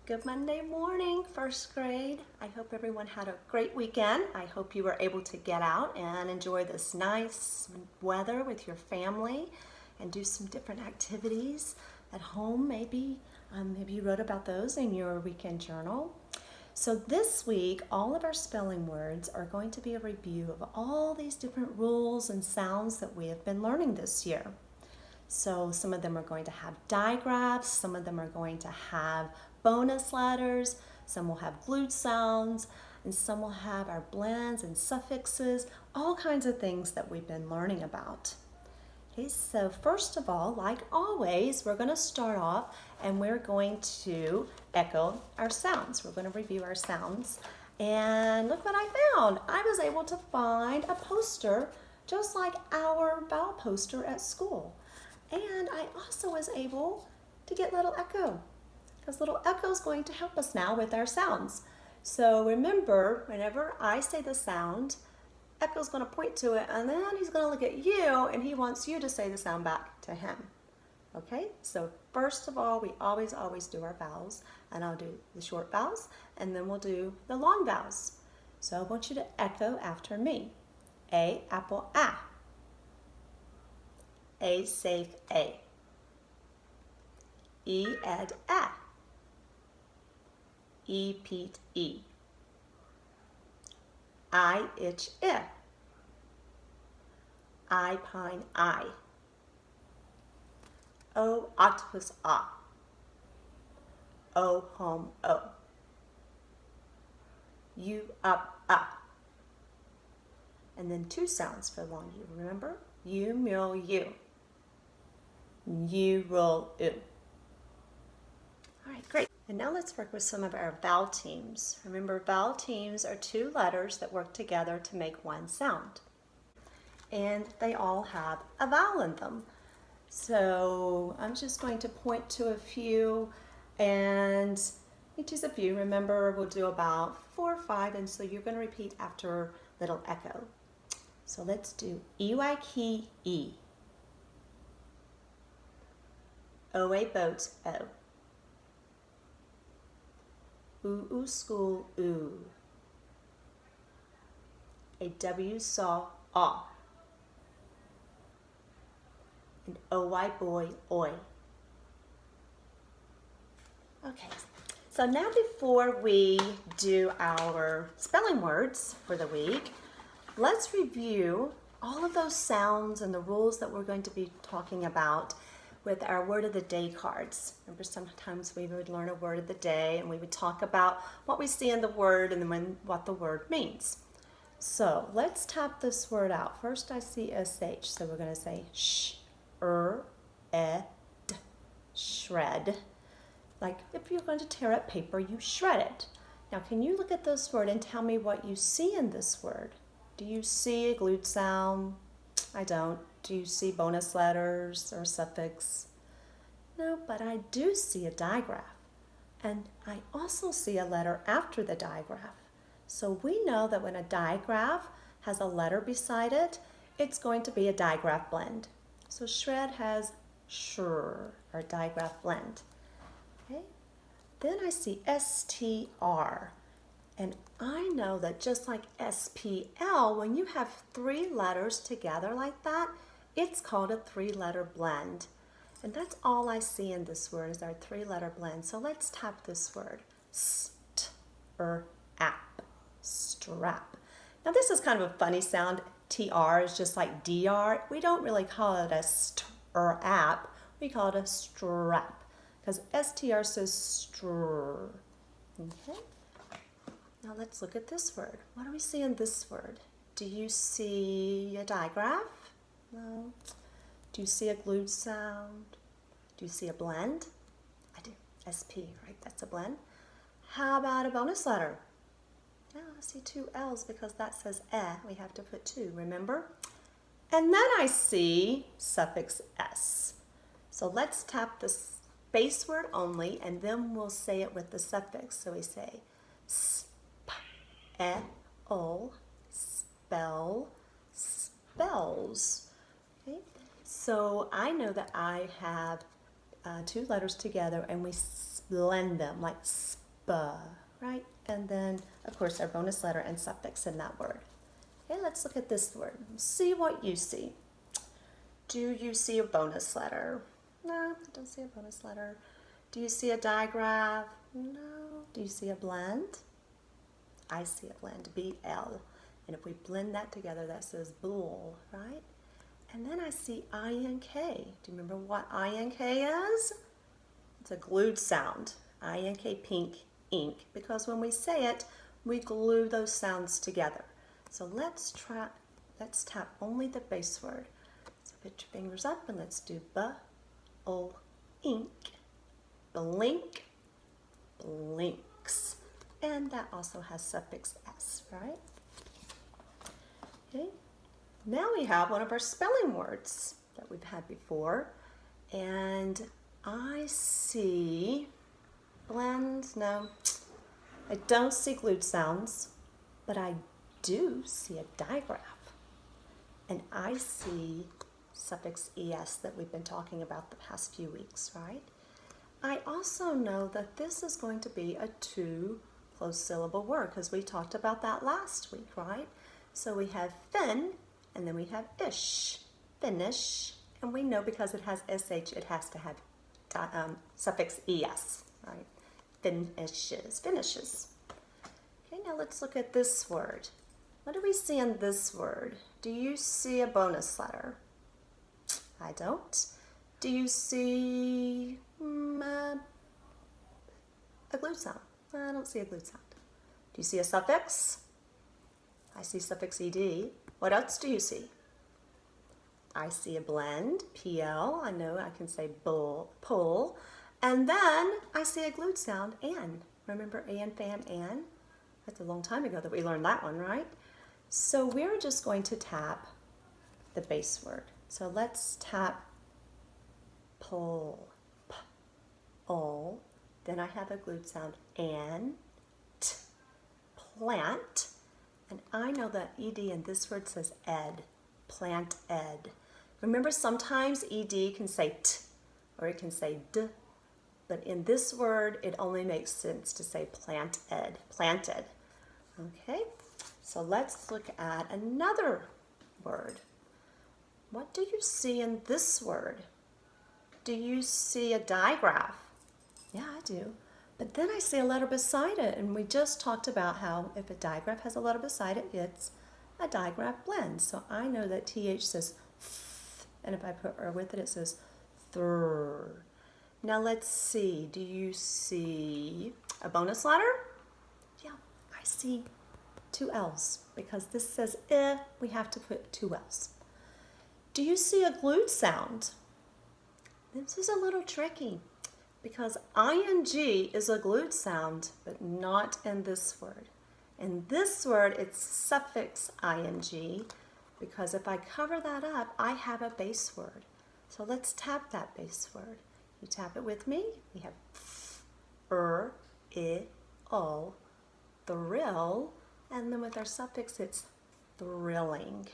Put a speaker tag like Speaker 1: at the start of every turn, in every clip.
Speaker 1: Good Monday morning, first grade. I hope everyone had a great weekend. I hope you were able to get out and enjoy this nice weather with your family and do some different activities at home. Maybe you wrote about those in your weekend journal. So this week, all of our spelling words are going to be a review of all these different rules and sounds that we have been learning this year. So some of them are going to have digraphs, some of them are going to have bonus letters, some will have glued sounds, and some will have our blends and suffixes, all kinds of things that we've been learning about. Okay, so first of all, like always, we're going to start off and we're going to echo our sounds. We're going to review our sounds. And look what I found. I was able to find a poster just like our vowel poster at school. And I also was able to get Little Echo, because Little Echo is going to help us now with our sounds. So remember, whenever I say the sound, Echo's going to point to it, and then he's going to look at you, and he wants you to say the sound back to him. Okay, so first of all, we always do our vowels, and I'll do the short vowels, and then we'll do the long vowels. So I want you to echo after me. A, apple, A. A, safe, A. E, ed, A. E, Pete, E. I, itch, I. I, pine, I. O, octopus, ah. O, home, O. U, up, up. And then two sounds for long U, remember? U, mule, U. U, roll, U. All right, great. And now let's work with some of our vowel teams. Remember, vowel teams are two letters that work together to make one sound. And they all have a vowel in them. So I'm just going to point to a few, and each is a few. Remember, we'll do about 4 or 5, and so you're going to repeat after Little Echo. So let's do E-Y-Key, E. O-A boat, O. Ooh, school, ooh. A W saw, aw. And O-Y boy, oi. Okay, so now before we do our spelling words for the week, let's review all of those sounds and the rules that we're going to be talking about with our word of the day cards. Remember, sometimes we would learn a word of the day and we would talk about what we see in the word and then what the word means. So let's tap this word out. First I see SH, so we're going to say ed, shred. Like if you're going to tear up paper, you shred it. Now can you look at this word and tell me what you see in this word? Do you see a glued sound? I don't. Do you see bonus letters or suffix? No, but I do see a digraph. And I also see a letter after the digraph. So we know that when a digraph has a letter beside it, it's going to be a digraph blend. So shred has sure, or digraph blend. Okay? Then I see STR. And I know that just like SPL, when you have 3 letters together like that, it's called a 3-letter blend. And that's all I see in this word is our 3-letter blend. So let's tap this word. St-r-ap, strap. Now this is kind of a funny sound. TR is just like DR. We don't really call it a st-r-ap. We call it a strap because STR says str. Okay. Now let's look at this word. What do we see in this word? Do you see a digraph? No. Do you see a glued sound? Do you see a blend? I do. SP, right? That's a blend. How about a bonus letter? No, I see 2 L's because that says eh. We have to put 2, remember? And then I see suffix S. So let's tap the base word only and then we'll say it with the suffix. So we say spell, spells. Okay? So I know that I have two letters together and we blend them like spa, right? And then, of course, our bonus letter and suffix in that word. Okay, let's look at this word. See what you see. Do you see a bonus letter? No, I don't see a bonus letter. Do you see a digraph? No. Do you see a blend? I see a blend, B-L. And if we blend that together, that says bull, right? And then I see I-N-K. Do you remember what I-N-K is? It's a glued sound. I-N-K, pink, ink. Because when we say it, we glue those sounds together. So let's tap only the base word. So put your fingers up and let's do ink, blink, blinks. And that also has suffix S, right? Okay. Now we have one of our spelling words that we've had before. And I see blend, no, I don't see glued sounds, but I do see a digraph. And I see suffix ES that we've been talking about the past few weeks, right? I also know that this is going to be a two closed syllable word because we talked about that last week, right? So we have fin and then we have ish, finish, and we know because it has SH it has to have suffix ES, right? Finishes. Okay, now let's look at this word. What do we see in this word? Do you see a bonus letter? I don't. Do you see a glued sound? I don't see a glued sound. Do you see a suffix? I see suffix ed. What else do you see? I see a blend, PL. I know I can say pull. And then I see a glued sound, an. Remember an, fan, an? That's a long time ago that we learned that one, right? So we're just going to tap the base word. So let's tap pull, p-ul. Then I have a glued sound, and, plant. And I know that ed in this word says ed, plant ed. Remember sometimes ed can say t or it can say d, but in this word it only makes sense to say plant ed, planted. Okay, so let's look at another word. What do you see in this word? Do you see a digraph? Yeah, I do. But then I see a letter beside it, and we just talked about how if a digraph has a letter beside it, it's a digraph blend. So I know that TH says th, and if I put R with it, it says thr. Now let's see, do you see a bonus letter? Yeah, I see two L's. Because this says we have to put two L's. Do you see a glued sound? This is a little tricky because ing is a glued sound, but not in this word. In this word, it's suffix ing because if I cover that up, I have a base word. So let's tap that base word. You tap it with me. We have ul, thrill, and then with our suffix, it's thrilling.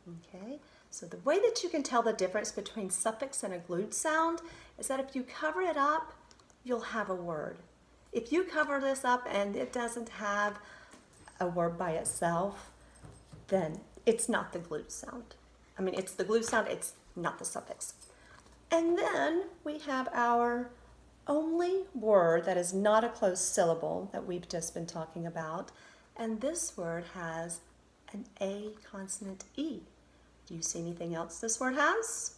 Speaker 1: Okay, so the way that you can tell the difference between suffix and a glued sound is that if you cover it up, you'll have a word. If you cover this up and it doesn't have a word by itself, then it's not the glued sound. I mean, it's the glued sound, it's not the suffix. And then we have our only word that is not a closed syllable that we've just been talking about, and this word has an A consonant E. Do you see anything else this word has?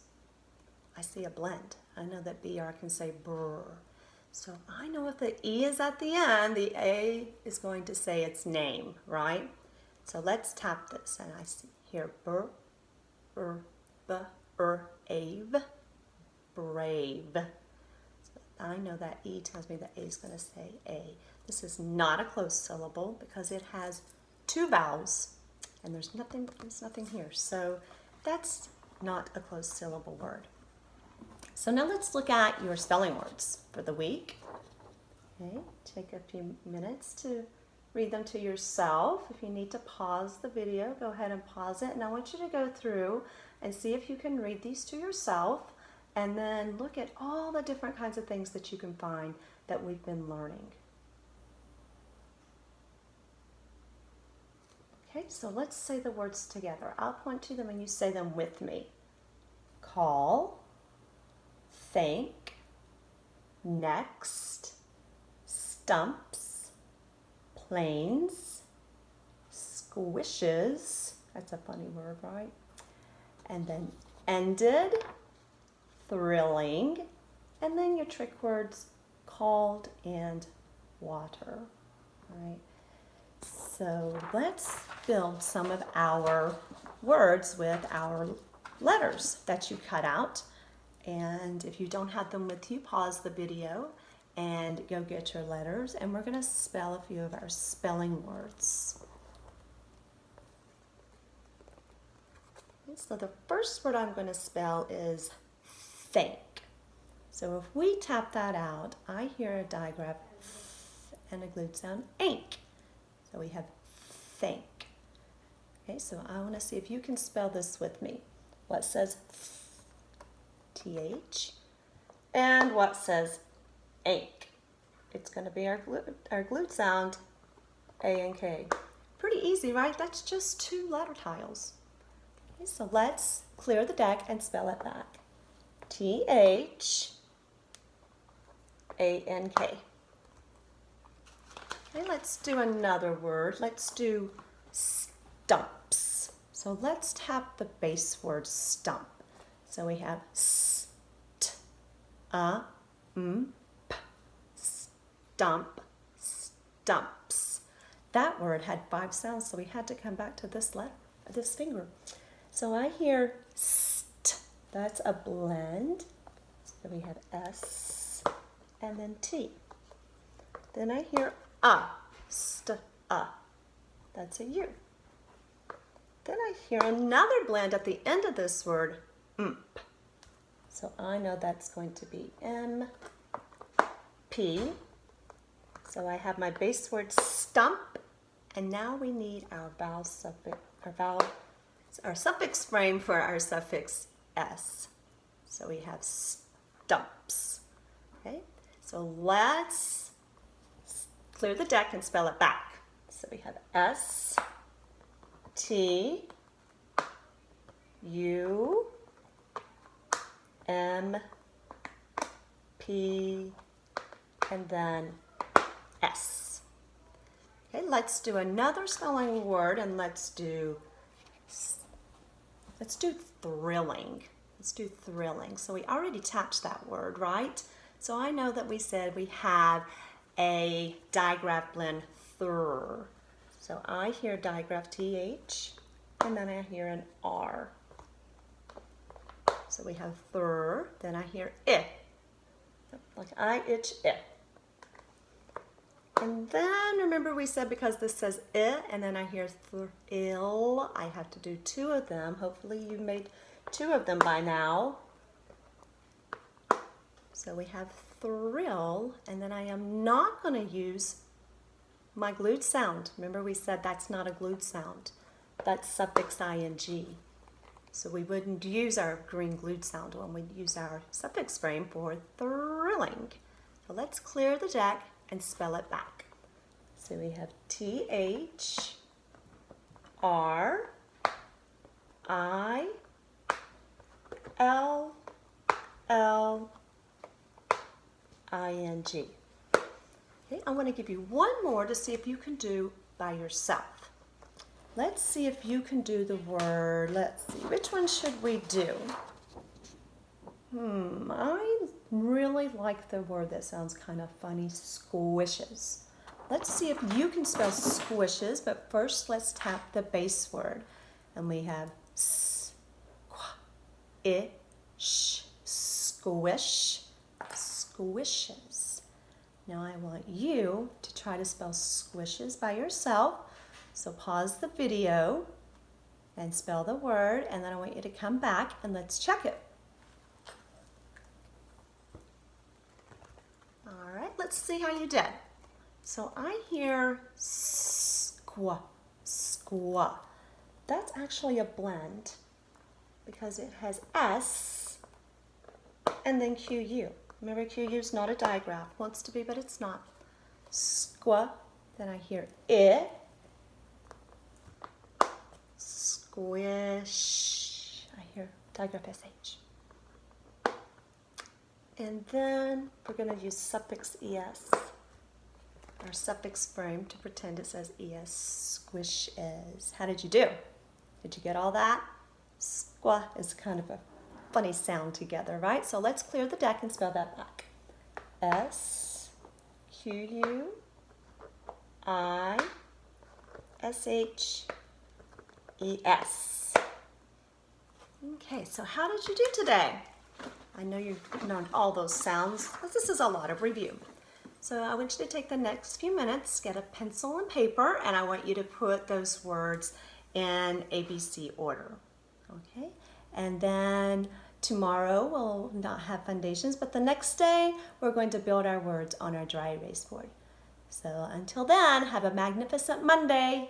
Speaker 1: I see a blend. I know that BR can say brr. So I know if the E is at the end, the A is going to say its name, right? So let's tap this, and I see here brr, ave, brave. So I know that E tells me that A is going to say A. This is not a closed syllable because it has two vowels. And there's nothing here. So that's not a closed syllable word. So now let's look at your spelling words for the week. Okay, take a few minutes to read them to yourself. If you need to pause the video, go ahead and pause it. And I want you to go through and see if you can read these to yourself. and then look at all the different kinds of things that you can find that we've been learning. Okay, so let's say the words together. I'll point to them and you say them with me. Call, think, next, stumps, planes, squishes, that's a funny word, right? And then ended, thrilling, and then your trick words, called and water, right? So let's build some of our words with our letters that you cut out. And if you don't have them with you, pause the video and go get your letters. And we're going to spell a few of our spelling words. Okay, so the first word I'm going to spell is think. So if we tap that out, I hear a digraph and a glued sound, ink. So we have think. Okay, so I want to see if you can spell this with me. What says TH and what says ink? It's going to be our glued sound, A and K. Pretty easy, right? That's just 2 letter tiles. Okay, so let's clear the deck and spell it back. TH ANK. Okay, let's do another word. Let's do stumps. So let's tap the base word stump. So we have st, p, stump, stumps. That word had 5 sounds, so we had to come back to this letter, this finger. So I hear st. That's a blend. So we have S and then T. Then I hear st, that's a U. Then I hear another blend at the end of this word, mp. So I know that's going to be M, P. So I have my base word stump, and now we need our vowel suffix, our suffix frame for our suffix S. So we have stumps. Okay, so let's clear the deck and spell it back. So we have S, T, U, M, P, and then S. Okay, let's do another spelling word, and let's do thrilling. Let's do thrilling. So we already tapped that word, right? So I know that we said we have a digraph blend thr. So I hear digraph TH, and then I hear an R. So we have thr, then I hear I, like I, itch, I. And then remember we said because this says I, and then I hear thrill, I have to do 2 of them. Hopefully you made 2 of them by now. So we have thrill, and then I am not going to use my glued sound. Remember we said that's not a glued sound. That's suffix ing. So we wouldn't use our green glued sound when we'd use our suffix frame for thrilling. So let's clear the deck and spell it back. So we have TH, R, I, L, L, ING. Okay, I'm going to give you one more to see if you can do by yourself. Let's see if you can do the word. Let's see, which one should we do? I really like the word that sounds kind of funny, squishes. Let's see if you can spell squishes, but first let's tap the base word. And we have squish, squishes. Now I want you to try to spell squishes by yourself. So pause the video and spell the word, and then I want you to come back and let's check it. All right, let's see how you did. So I hear squa, squa. That's actually a blend because it has S and then QU. Remember, QU is not a digraph. Wants to be, but it's not. Squa. Then I hear I. Squish. I hear digraph SH. And then we're going to use suffix ES, our suffix frame, to pretend it says ES. Squish is. How did you do? Did you get all that? Squa is kind of a funny sound together, right? So let's clear the deck and spell that back. SQUISHES. Okay, so how did you do today? I know you've known all those sounds, but this is a lot of review. So I want you to take the next few minutes, get a pencil and paper, and I want you to put those words in ABC order. Okay? And then tomorrow we'll not have foundations, but the next day we're going to build our words on our dry erase board. So until then, have a magnificent Monday.